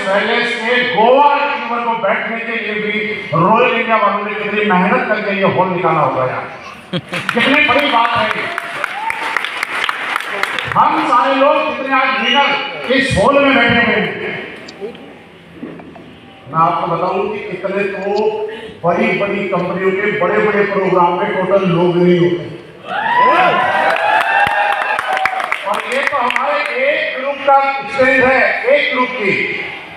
Wellness के Goa river को बैठने के लिए भी रॉयल इंडिया वालों ने कितनी मेहनत करके ये हॉल निकाला होगा यार, कितनी बड़ी बात है ये। हम सारे लोग कितने आज लीडर इस हॉल में बैठे हुए हैं। मैं आपको बताऊं कि इतने तो बड़ी बड़ी कंपनियों के बड़े बड़े प्रोग्राम में टोटल लोग नहीं होते, और ये तो हमारे एक ग्रुप का स्टेज है, एक ग्रुप की।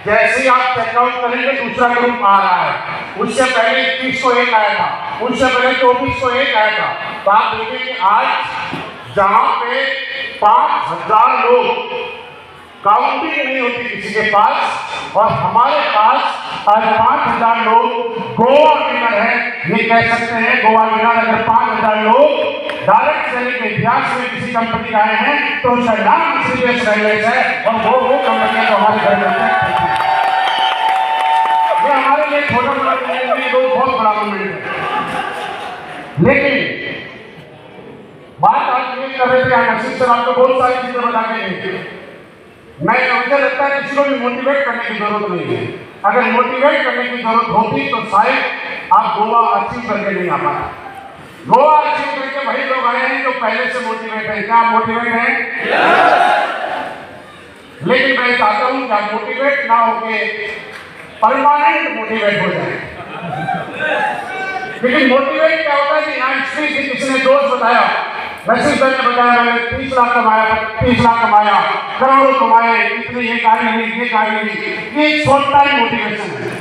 जैसे ही आप चेकआउट करेंगे दूसरा ग्रुप आ रहा है, उससे पहले 21 को एक आया था, उससे पहले 24 को एक आया था। तो आप देखिए कि आज जहां पे 5000 लोग काउंटिंग नहीं होती किसी के पास, और हमारे पास आज 5000 लोग गोवा विनर है। ये कह सकते हैं गोवा विनर अगर 5000 लोग डायरेक्ट सेलिंग के इतिहास में किसी कंपनी का आए हैं तो उसका नाम सीरियस रेलवेज है, और वो कंपनियां जो हमारे घर में हैं, ये हमारे लिए छोटा बड़ा नहीं, वो बहुत बड़ा मूवमेंट है। लेकिन बात आज ये कर रहे थे, नसीब सर आपको बहुत सारी चीजें बता के गए। मुझे लगता है किसी को भी मोटिवेट करने की जरूरत नहीं है। अगर मोटिवेट करने की जरूरत होती तो शायद आप गोवा अचीव करके नहीं आ पाते। गोवा अचीव करके वही लोग आए हैं जो पहले से मोटिवेट है। क्या मोटिवेट है? लेकिन मैं चाहता हूं कि आप मोटिवेट ना होके परमानेंट मोटिवेट हो जाए। लेकिन मोटिवेट क्या होता है कि यहाँ हिस्ट्री से किसी ने दोस्त बताया, रशीद भाई ने बताया मैंने 30 लाख कमाया, 30 लाख कमाया, करोड़ों कमाए, इतनी ये गाड़ी ली, ये गाड़ी ली। ये एक शॉर्ट टाइम मोटिवेशन है।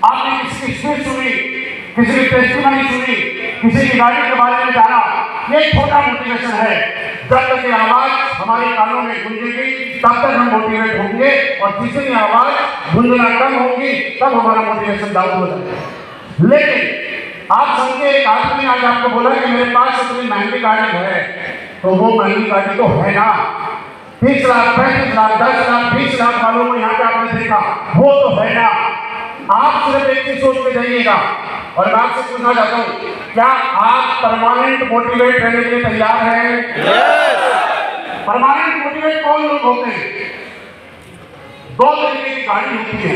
आपने किसी की स्पीच सुनी, किसी की टेस्टिमनी सुनी, किसी की गाड़ी के बारे में जाना, ये छोटा मोटिवेशन है। जब तक ये आवाज हमारे कानों में गूंजेगी तब तक हम मोटिवेट होंगे, और जितनी आवाज गूंजना कम होगी तब हमारा मोटिवेशन डाउन हो जाएगा। लेकिन आप समझे, एक आदमी आज आपको बोला कि मेरे पास इतनी महंगी गाड़ी है, तो वो महंगी गाड़ी तो है ना, 30 लाख, 35 लाख, 10 लाख, 20 लाख वालों को यहाँ पे आपने देखा, वो तो है ना। आप सिर्फ एक चीज सोच के जाइएगा, और मैं आपसे पूछना चाहता हूँ, क्या आप परमानेंट मोटिवेट रहने के लिए तैयार हैं? परमानेंट मोटिवेट कौन लोग होते हैं? 2 तरीके की गाड़ी होती है।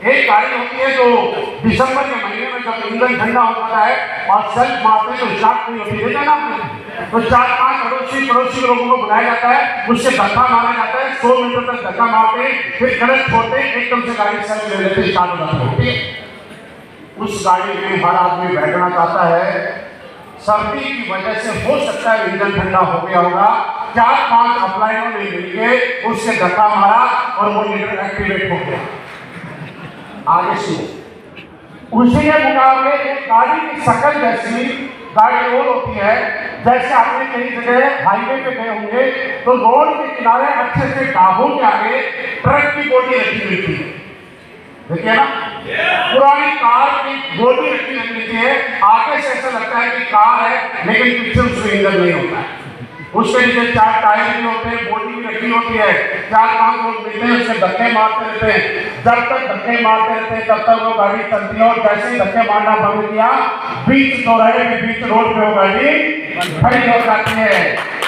एक गाड़ी होती है जो दिसंबर के महीने में जब इंजन ठंडा होता है और सेल्फ मारते तो स्टार्ट नहीं होती, देखा ना आपने, तो 4-5 पड़ोसी लोगों को बुलाया जाता है, उससे धक्का मारा जाता है, 100 मीटर तक धक्का मारते, फिर गलत छोड़ते, एकदम से गाड़ी सेल्फ ले लेते, स्टार्ट हो जाती है। उस गाड़ी में हर आदमी बैठना चाहता है। सर्दी की वजह से हो सकता है इंजन ठंडा हो गया होगा, 4-5 अप्लाइनों ने मिलकर उससे धक्का मारा और वो लीटर एक्टिवेट हो गया। आगे सुनो, उसी के मुकाबले एक गाड़ी की शक्ल जैसी गाड़ी और होती है। जैसे आपने कई जगह हाईवे पे गए होंगे तो रोड के किनारे अच्छे से ढाबों के आगे ट्रक की बॉडी रखी मिलती है, देखिए ना, पुरानी कार की बॉडी रखी मिलती है। आगे से ऐसा लगता है कि कार है, लेकिन पीछे उसमें इंजन नहीं होता है। उसके नीचे 4 टायर भी होते हैं, बॉडी भी रखी होती है, 4-5 लोग मिलते हैं, उससे धक्के मारते रहते हैं। जब तक धक्के मारते रहते हैं तब तक वो गाड़ी चलती है, और जैसे ही धक्के मारना बंद किया, बीच चौराहे के बीच रोड पे वो गाड़ी खड़ी हो जाती है।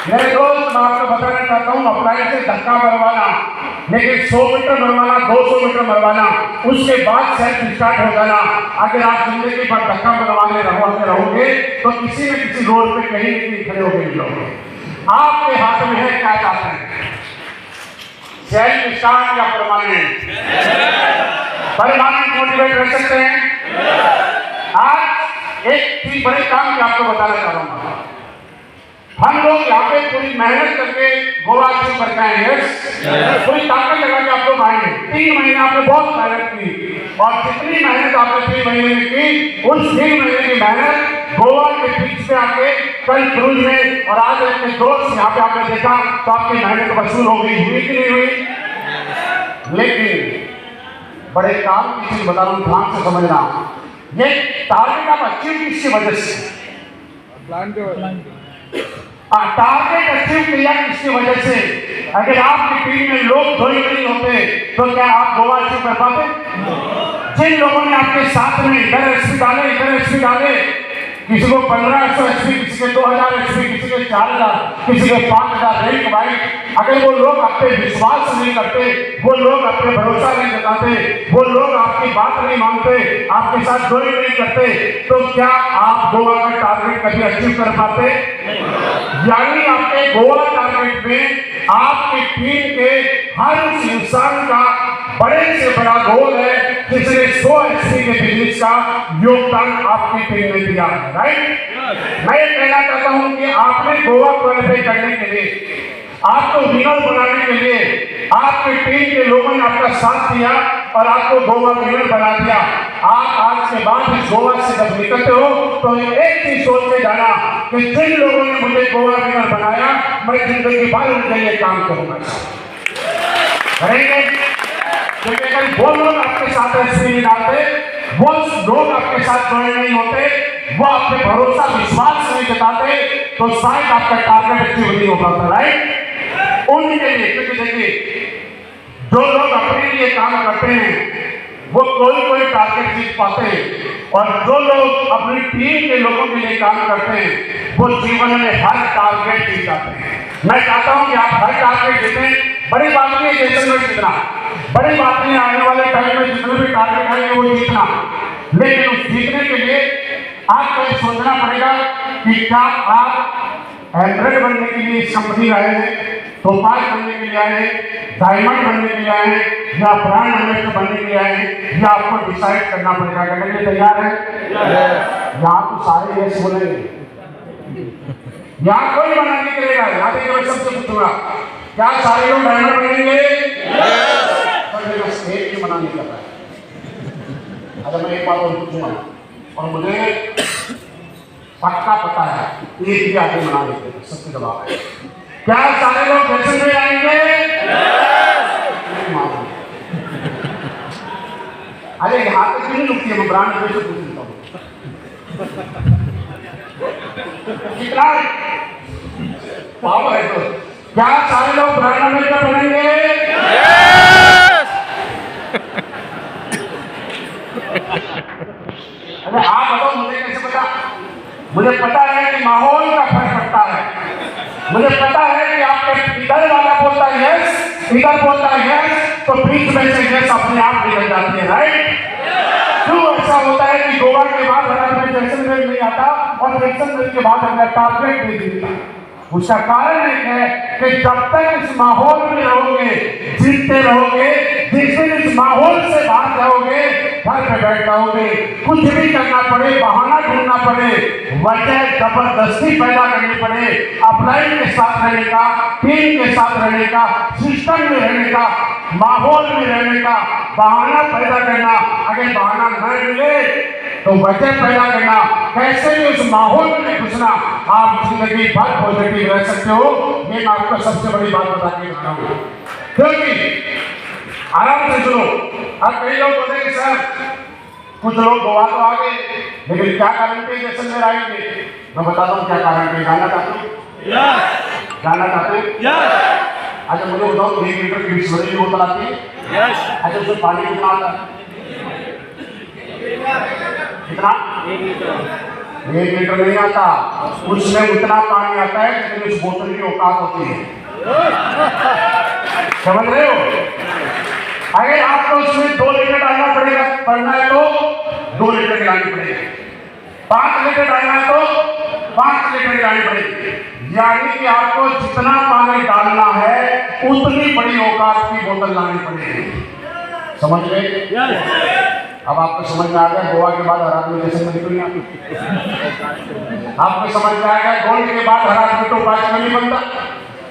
मेरे दोस्त, मैं आपको बताना चाहता हूँ, अप्लाई से धक्का मरवाना, लेकिन 100 मीटर मरवाना, 200 मीटर मरवाना, उसके बाद सेल्फ स्टार्ट हो जाना। अगर आप जिंदगी भर धक्का मरवाने रहोगे तो किसी न किसी रोड पे कहीं न कहीं खड़े होकर मिलोगे। आपके हाथ में है, क्या चाहते हैं, सेल्फ स्टार्ट या परमानेंट? परमानेंट मोटिवेट रह सकते हैं। आज एक चीज बड़े काम की आपको बताना चाह रहा हूँ। हम लोग यहाँ पे पूरी मेहनत करके गोवा अचीव करके आएंगे, पूरी ताकत लगा के आप लोग आएंगे। 3 महीने आपने बहुत मेहनत की, और जितनी मेहनत आपने 3 महीने में की, उस 3 महीने की मेहनत गोवा के बीच पे आके कल क्रूज में, और आज अपने दोस्त यहाँ पे आपने देखा तो आपकी मेहनत वसूल हो गई, हुई कि नहीं हुई? लेकिन बड़े काम की चीज बता रहा हूँ, ध्यान से समझना। ये टारगेट आप अचीव किसकी वजह से? टारगेट अचीव किया किसकी वजह से? अगर आपकी टीम में लोग थोड़ी नहीं होते तो क्या आप गोवा अचीव कर पाते? जिन लोगों ने आपके साथ में इधर एसपी डाले, किसी को 1500 HP, किसी के 2000 HP, किसी के 4000, किसी के 5000 रैंक वाइज। अगर वो लोग आप पे विश्वास नहीं करते, वो लोग आप पे भरोसा नहीं जताते, वो लोग आपकी बात नहीं मानते, आपके साथ ज्वाइन नहीं करते, तो क्या आप गोवा का टारगेट कभी अचीव कर पाते? यानी आपके गोवा टारगेट में आपकी टीम के हर उस इंसान का बड़े से बड़ा गोल है जिसने 100 HP के बिजनेस का योगदान आपकी टीम में दिया है, राइट? मैं ये कहना चाहता हूं कि आपने गोवा क्वालिफाई करने के लिए, आपको विनर बनाने के लिए आपकी टीम के लोगों ने आपका साथ दिया और आपको गोवा विनर बना दिया। आप आज के बाद इस गोवा से जब निकलते हो तो एक चीज सोच के जाना कि जिन लोगों ने मुझे गोवा विनर बनाया, मैं जिंदगी भर उनके लिए काम करूंगा, करेंगे। क्योंकि अगर वो लोग आपके साथ ऐसे नहीं डालते, वो लोग आपके साथ जुड़े नहीं होते, वो आप पे भरोसा विश्वास नहीं जताते, तो शायद आपका टारगेट अचीव नहीं हो पाता, राइट? उनके लिए, क्योंकि देखिए जो लोग अपने लिए काम करते हैं वो कोई टारगेट जीत पाते हैं, और जो लोग अपनी टीम के लोगों के लिए काम करते हैं वो जीवन में हर टारगेट जीत जाते हैं। मैं चाहता हूं कि आप हर टारगेट जीतें। बड़ी बात नहीं है जैसे में जीतना, बड़ी बात नहीं आने वाले टाइम में जितने भी टारगेट आएंगे वो जीतना, लेकिन उस जीतने के लिए आपको ये सोचना पड़ेगा कि क्या आप एंड्रॉइड बनने के लिए इस कंपनी आए हैं, टोपाज बनने के लिए आए हैं, डायमंड बनने के लिए आए हैं, या ब्रांड एम्बेसडर बनने के लिए आए हैं, या आपको डिसाइड करना पड़ेगा। करने के लिए तैयार है? यहाँ तो सारे यस बोलेंगे, यहाँ कोई मना नहीं करेगा। यहाँ देखिए मैं सबसे पूछूंगा, क्या सारे लोग डायमंड बनेंगे? पर मेरा स्टेट भी मना नहीं कर रहा है। अगर मैं एक बात और पूछूंगा, और मुझे पक्का पता है एक भी आगे मना लेते हैं, सबके जवाब है, क्या सारे लोग दर्शन में आएंगे? अरे यहाँ तक क्यों नहीं रुकती है, मैं ब्रांड में से पूछ लेता हूँ कितना पावर है। तो क्या सारे लोग ब्रांड एम्बेसडर बनेंगे? अरे आप बताओ, मुझे कैसे पता? मुझे पता है कि माहौल का फर्क पड़ता है। मुझे पता है कि आपके इधर वाला बोलता है यस, इधर बोलता है यस, तो बीच में से यस अपने आप निकल जाती है, राइट? क्यों ऐसा होता है कि गोवा के बाद हमारे जैसलमेर नहीं आता और जैसलमेर के बाद हमारा टारगेट नहीं दिखता? उसका कारण एक है कि जब तक इस माहौल में रहोगे, जीतते रहोगे, जिस दिन इस माहौल से बाहर जाओगे, घर पे बैठ जाओगे, कुछ भी करना पड़े, बहाना ढूंढना पड़े, वजह जबरदस्ती पैदा करनी पड़े, अपलाइन के साथ रहने का, टीम के साथ रहने का, सिस्टम में रहने का, माहौल में रहने का बहाना पैदा करना, अगर बहाना न मिले तो वजह पैदा करना, कैसे भी उस माहौल में घुसना, आप जिंदगी भर पॉजिटिव रह सकते हो। ये मैं आपको सबसे बड़ी बात बता के रहा हूँ, क्योंकि आराम से सुनो। अब कई लोग बोलेंगे सर कुछ लोग गोवा तो आ गए, लेकिन क्या गारंटी जैसलमेर आएंगे? मैं बताता हूँ क्या गारंटी। जानना चाहते हो? जानना चाहते हो? अच्छा मुझे बताओ, 1 लीटर की बिस्लरी की बोतल आती है? अच्छा उसमें पानी कितना आता है? कितना? 1 लीटर नहीं आता, उसमें उतना पानी आता है जितनी उस बोतल की औकात होती है। समझ रहे हो? अगर आपको उसमें 2 लीटर डालना पड़ना है तो 2 लीटर की डालनी पड़ेगी, 5 लीटर डालना है तो 5 लीटर की डालनी पड़ेगी। यानी कि आपको जितना पानी डालना है उतनी बड़ी औकात की बोतल लानी पड़ेगी। समझ गए? अब आपको समझ में आ गया गोवा के बाद हर आदमी जैसे में निकल आपको समझ में आ गया गोल्ड के बाद हर आदमी टोपाज क्यों नहीं बनता,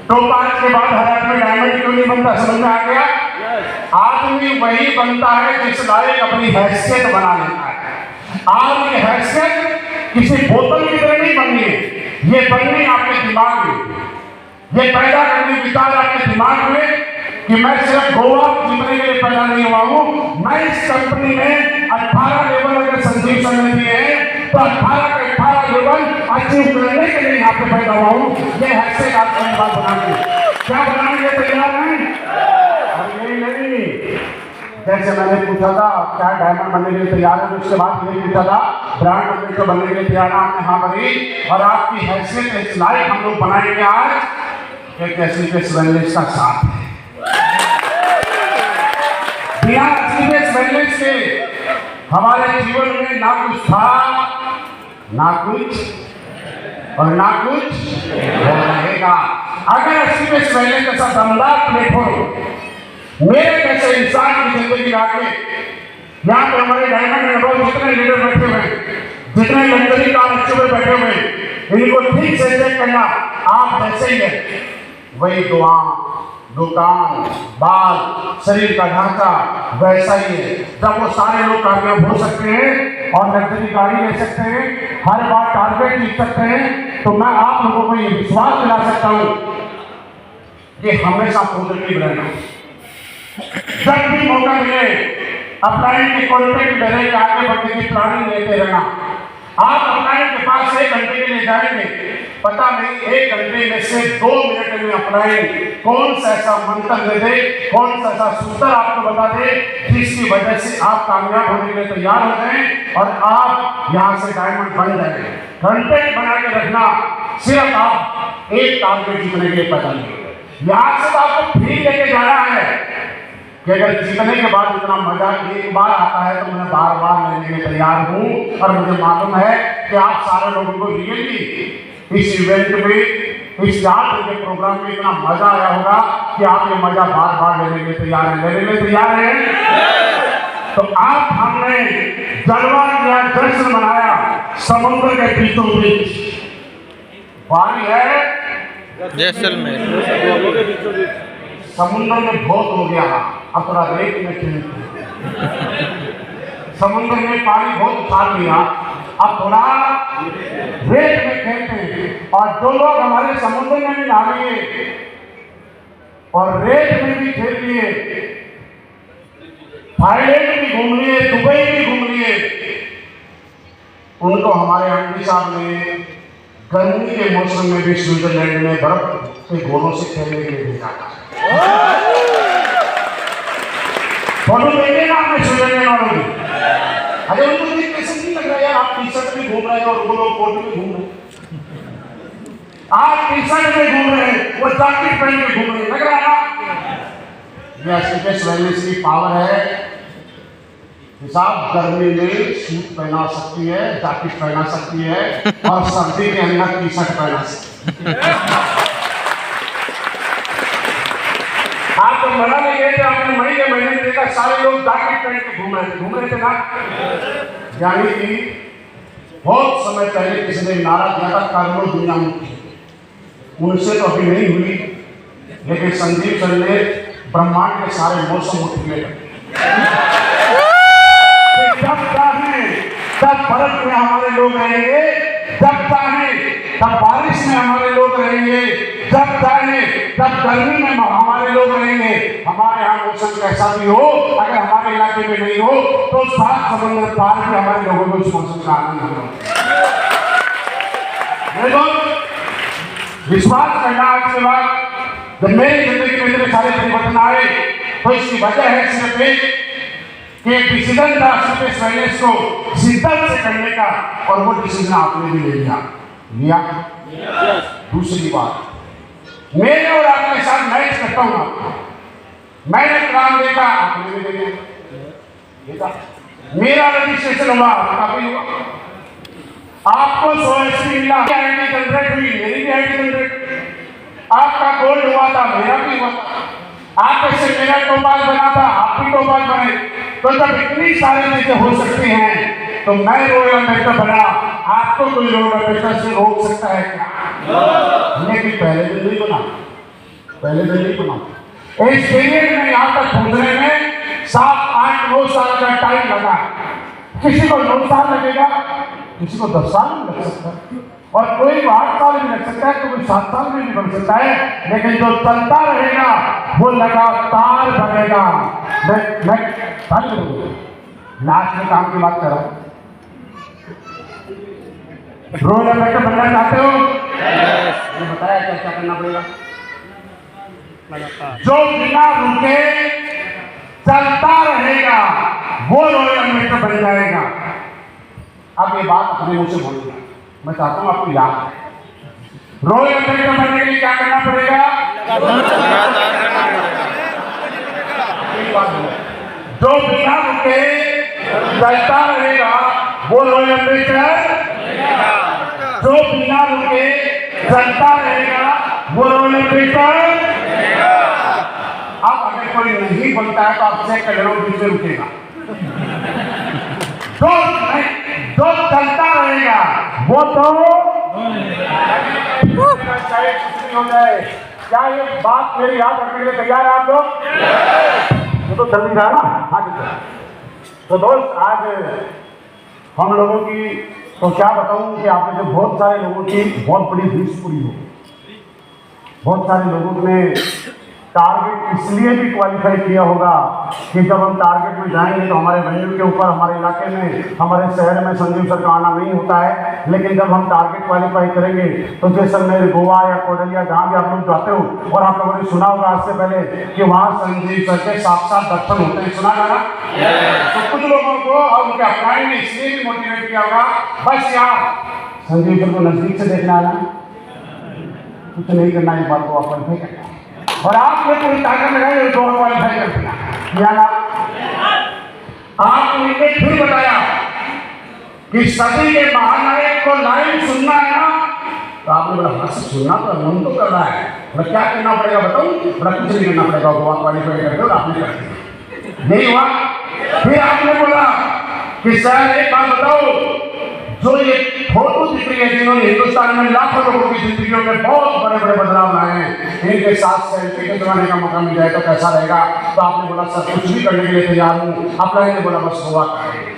टोपाज के बाद हर आदमी डायमंड क्यों नहीं बनता? समझ में आ गया? आदमी वही बनता है जिस लायक अपनी हैसियत बना लेता है। आपकी हैसियत किसी बोतल की तरह नहीं बननी है, ये बननी आपके दिमाग में, ये पैदा करने विचार आपके दिमाग में कि मैं सिर्फ गोवा जीतने के लिए पैदा नहीं हुआ हूँ, मैं इस कंपनी में 18 लेवल अगर संजीव सर ने दिए हैं तो 18 के 18 लेवल अचीव करने के लिए यहाँ पे पैदा हुआ हूँ। ये हैसियत आपकी बात बनाने, क्या बनाने के तैयार हैं? नहीं, जैसे मैंने पूछा था क्या डायमंड बनने के लिए तैयार है, तो उसके बाद ये पूछा था ब्रांड एम्बेसडर बनने के लिए तैयार है, आपने हाँ भरी। और आपकी हैसियत इस लाइक हम लोग बनाएंगे आज एक एसलीपेस वेलनेस का साथ है। बिना एसलीपेस वेलनेस के हमारे जीवन में ना कुछ था, ना कुछ और ना कुछ हो रहेगा। अगर एसलीपेस वेलनेस का दमदार प्लेटफॉर्म मेरे जैसे इंसान की जिंदगी आके यहाँ पे हमारे डायमंड में जितने लीडर बैठे हुए, जितने लग्जरी कार अच्छे में बैठे हुए, इनको ठीक से चेक करना। आप जैसे ही है, वही दुआ, दुकान, बाल, शरीर का ढांचा वैसा ही है। जब वो सारे लोग कामयाब हो सकते हैं और लग्जरी गाड़ी ले सकते हैं, हर बार टारगेट जीत सकते हैं, तो मैं आप लोगों को ये विश्वास दिला सकता हूँ कि हमेशा पॉजिटिव रहना। जब भी मौका मिले अपलाइन के कॉन्टेक्ट में रह आगे बढ़ने की प्लानिंग लेते रहना। आप अपलाइन के पास 1 घंटे के लिए जाएंगे, पता नहीं 1 घंटे में से 2 मिनट में अपलाइन कौन सा ऐसा मंत्र दे दे, कौन सा ऐसा सूत्र आपको बता दे जिसकी वजह से आप कामयाब होने के लिए तैयार हो जाएं और आप यहाँ से डायमंड बन जाएंगे। कंटेंट बना के रखना, सिर्फ आप एक टारगेट जीतने के लिए पैदा नहीं। यहाँ से तो आपको फ्री लेके जाना है कि अगर जीतने के बाद इतना मजा एक बार आता है तो मैं बार बार लेने के लिए तैयार हूँ। और मुझे मालूम है कि आप सारे लोगों को रियली इस इवेंट में, इस 4 दिन के प्रोग्राम में इतना मजा आया होगा कि आप ये मजा बार बार लेने के लिए तैयार हैं। लेने के लिए तैयार हैं तो आप हमने जलवा किया, जश्न मनाया समुद्र के बीचों बीच। बारी है जैसलमेर। समुद्र में बहुत हो गया, अब थोड़ा रेत में खेलते। समुद्र में पानी बहुत उछाल लिया, अब थोड़ा रेत में खेलते हैं। और जो लोग हमारे समुद्र में भी नहा लिए और रेत में भी खेल लिए, थाईलैंड भी घूम लिए, दुबई भी घूम लिए, उनको हमारे एमडी साहब ने गर्मी के मौसम में भी स्विट्जरलैंड में बर्फ के गोलों से खेलने के लिए भेजा था। फोटो देखे ना आपने स्विट्जरलैंड वालों की? अरे उनको देख कैसे नहीं लग रहा यार, आप टी शर्ट में घूम रहे हैं और वो लोग कोट में घूम रहे हैं। आप टी शर्ट में घूम रहे हैं, वो जैकेट पहन के घूम रहे हैं, लग रहा है ना? ये एसलीपेस वेलनेस की पावर है। हिसाब गर्मी में सूट पहना सकती है, जैकेट पहना सकती है और सर्दी के अंदर टी शर्ट पहना सकती है। आप तो मना नहीं गए थे, आपने मई के महीने में देखा सारे लोग जैकेट पहन के घूम रहे थे ना। यानी कि बहुत समय पहले किसी ने नारा दिया था कर लो दुनिया मुक्ति, उनसे तो अभी नहीं हुई, लेकिन संदीप सर ने ब्रह्मांड के सारे मौसम उठ गए। जब चाहे तब बर्फ में हमारे लोग रहेंगे, जब चाहे तब बारिश में हमारे लोग रहेंगे, जब चाहे तब गर्मी में हमारे लोग रहेंगे। हमारे यहाँ मौसम कैसा भी हो, अगर हमारे इलाके में नहीं हो तो 7 समुद्र पार के हमारे लोगों को इस मौसम का आनंद होगा। विश्वास करना आज के बाद जब मेरी जिंदगी में इतने सारे परिवर्तन आए तो इसकी वजह है सिर्फ एक कि डिसीजन था एसलीपेस वेलनेस को शिद्दत से करने का, और वो डिसीजन आपने भी ले लिया। दूसरी बात, मेरे और आपके साथ मैच करता हूँ, मैंने प्लान देखा, आपने भी देखा, मेरा रजिस्ट्रेशन हुआ, आपका भी हुआ, आपको 100 HP मिला, आईडी जनरेट हुई, मेरी भी आईडी जनरेट, आपका गोल्ड हुआ था, मेरा भी हुआ था, आप ऐसे मेरा टोपाल बना था, आप भी टोपाल बने। तो जब इतनी सारी चीजें हो सकती हैं तो मैं रॉयल एम्बेसडर बना, आपको कोई रॉयल एम्बेसडर से रोक सकता है क्या? लेकिन पहले दिन नहीं बना, पहले दिन नहीं बना। इस पीरियड में यहाँ तक पहुंचने में 7, 8, 9 साल का टाइम लगा। किसी को 9 साल लगेगा, किसी को 10 साल भी लग सकता है, और कोई 8 साल भी लग सकता है, तो कोई 7 साल में भी बन सकता है, लेकिन जो चलता रहेगा वो लगातार बढ़ेगा। मैं लास्ट में काम की बात कर रहा हूँ। रोल एम्बेसडर बनना चाहते हो? ये बताया क्या क्या करना पड़ेगा। जो बिना रुके चलता रहेगा वो रॉयल अम्बेडकर बन जाएगा। अब ये बात अपने मुंह से बोलूंगा, मैं चाहता हूं आपको याद है रॉयल अम्बेडकर बनने के लिए क्या करना पड़ेगा। जो बिना रुके चलता रहेगा वो रॉयल अम्बेडकर, जो बिना रुके चलता रहेगा वो रॉयल अम्बेडकर। अब अगर कोई नहीं बनता है तो आप चेक कर लो किससे रुकेगा। जो चलता रहेगा वो तो चाहे कुछ हो जाए। क्या ये बात मेरी याद रखने के लिए तैयार है आप लोग? वो तो जल्दी था ना। हाँ जी। तो दोस्त आज हम लोगों की तो क्या बताऊं कि आपने जो बहुत सारे लोगों की बहुत बड़ी विश पूरी हो। बहुत सारे लोगों ने टारगेट इसलिए भी क्वालिफाई किया होगा कि जब हम टारगेट में जाएंगे तो हमारे वेन्यू के ऊपर, हमारे इलाके में, हमारे शहर में संजीव सर का आना नहीं होता है। लेकिन जब हम टारगेट क्वालिफाई करेंगे तो जैसलमेर, गोवा या कोडलिया जहाँ भी आप लोग जाते हो, और आप लोगों ने सुना होगा आज से पहले कि वहाँ संजीव सर के साक्षात दर्शन होते हैं। सुना जाना तो कुछ लोगों को और उनके अपनाने ने इसलिए भी मोटिवेट किया होगा, बस यार संजीव सर को नजदीक से देखना है ना, कुछ नहीं करना, एक बात को आप क्वालिफाई करना और आपने पूरी ताकत लगाई दो क्वालिफाई कर दिया। ना आपको इनने फिर बताया कि सदी के महानायक को लाइव सुनना है ना, तो आपने बोला हाँ सुनना तो मन तो कर रहा है, बोला क्या करना पड़ेगा बताऊं? बोला कुछ नहीं करना पड़ेगा, गोवा क्वालिफाई करके और आपने कर दिया। नहीं हुआ। फिर आपने बोला कि सर एक बात बताओ, जो ये फोटो दिख रही है जिन्होंने हिंदुस्तान में लाखों लोगों की जिंदगियों में बहुत बड़े बड़े बदलाव लाए हैं, इनके साथ सेल्फी खिंचवाने का मौका मिल जाए तो कैसा रहेगा? तो आपने बोला सर कुछ भी करने के लिए तैयार हूँ। आपने ने बोला बस गोवा करेंगे।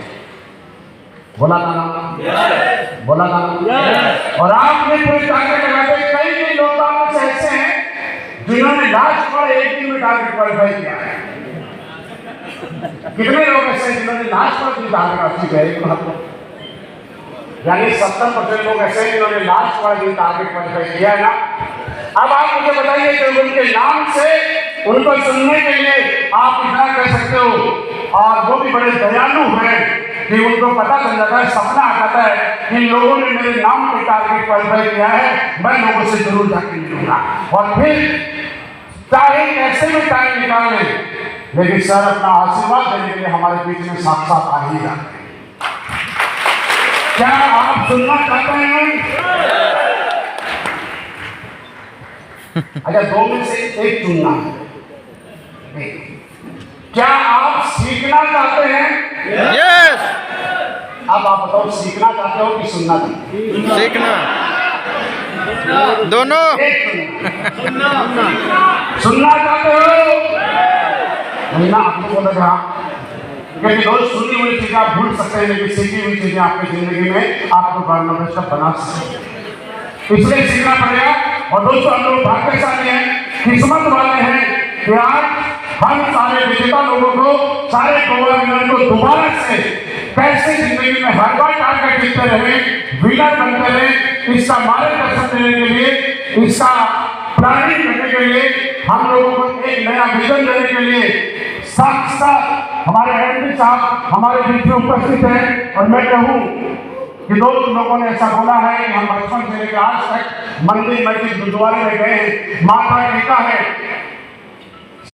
बोला था ना, बोला था ना। और आपने पूरी ताकत लगाते कई लोग आप में ऐसे हैं जिन्होंने लास्ट पर एक दिन में टारगेट क्वालिफाई किया है। कितने लोग ऐसे हैं जिन्होंने लास्ट पर भी टारगेट अचीव किया? यानी 70% लोग ऐसे हैं जिन्होंने लास्ट वाला दिन टारगेट क्वालिफाई किया है ना। अब आप मुझे बताइए कि उनके नाम से उनको सुनने के लिए आप इतना कह सकते हो, और वो भी बड़े दयालु हैं कि उनको पता चल जाता है, सपना आ जाता है कि लोगों ने मेरे नाम पे टारगेट क्वालिफाई किया है, मैं लोगों से जरूर जाकर मिलूंगा। और फिर चाहे कैसे भी टाइम निकाल लें, लेकिन सर अपना आशीर्वाद देने के लिए हमारे बीच में साथ साथ आ ही जाते हैं। क्या आप सुनना चाहते हैं? अच्छा, दो में से एक चुनना है। क्या आप सीखना चाहते हैं? यस। अब आप बताओ सीखना चाहते हो कि सुनना चाहते हो? सीखना, दोनों। सुनना चाहते हो? नहीं ना, आपको बोला जहाँ क्योंकि रोज सुनी हुई चीजें आप भूल सकते हैं, लेकिन सीखी हुई चीजें आपकी जिंदगी में आपको बड़ा बना सकते हैं। इसलिए सीखना पड़ेगा। और दोस्तों हम लोग भाग्यशाली हैं, किस्मत वाले हैं कि आज हम सारे विजेता लोगों को, सारे गोवा विनर को दोबारा से कैसे जिंदगी में हर बार टारगेट जीतते रहे, विनर बनते रहे, इसका मार्गदर्शन देने के लिए, इसका प्लानिंग करने के लिए, हम लोगों को एक नया विजन देने के लिए साक्षात हमारे एमपी साहब हमारे बीच में उपस्थित हैं। और मैं कहूँ कि दोस्त लोगों ने ऐसा बोला है कि हम बचपन से लेकर आज तक मंदिर मस्जिद गुरुद्वारे में गए हैं, माता टेका है,